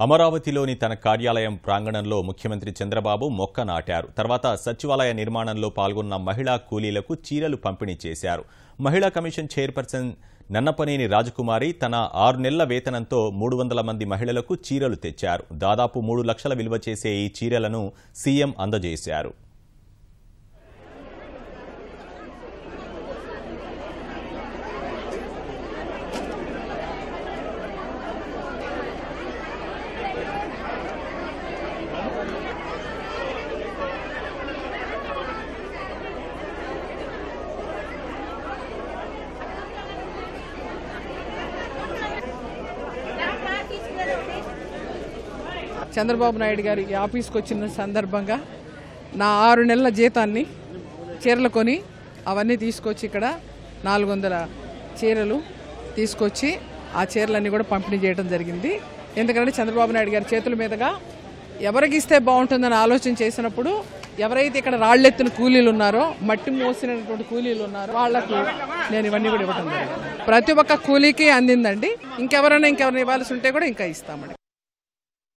అమరావతిలోని తన కార్యాలయం ప్రాంగణంలో ముఖ్యమంత్రి చంద్రబాబు మొక్క నాటారు. తర్వాత సచివాలయ నిర్మాణంలో పాల్గొన్న మహిళా కూలీలకు చీరలు పంపిణీ చేశారు. మహిళా కమిషన్ చైర్పర్సన్ నన్నపనేని రాజకుమారి తన 6 నెలల వేతనంతో 300 మంది మహిళలకు చీరలు తెచ్చారు. దాదాపు 3 లక్షల విలువ చేసే ఈ చీరలను సీఎం అందజేశారు. చంద్రబాబు నాయుడు గారి ఆఫీస్కి వచ్చిన సందర్భంగా నా 6 నెలల జీతాన్ని చీరలు కొని అవన్నీ తీసుకొచ్చి ఇక్కడ 400 చీరలు తీసుకొచ్చి ఆ చీరలన్నీ కూడా పంపిణీ చేయడం జరిగింది. ఎందుకంటే చంద్రబాబు నాయుడు గారి చేతుల మీదుగా ఎవరికి ఇస్తే బాగుంటుందని ఆలోచన చేసినప్పుడు ఎవరైతే ఇక్కడ రాళ్లెత్తిన కూలీలు ఉన్నారో, మట్టి మోసినటువంటి కూలీలు ఉన్నారో వాళ్లకు నేను ఇవన్నీ కూడా ఇవ్వడం జరిగింది. ప్రతి ఒక్క కూలీకి అందిందండి. ఇంకెవరైనా ఇవ్వాల్సి ఉంటే కూడా ఇంకా ఇస్తామండి.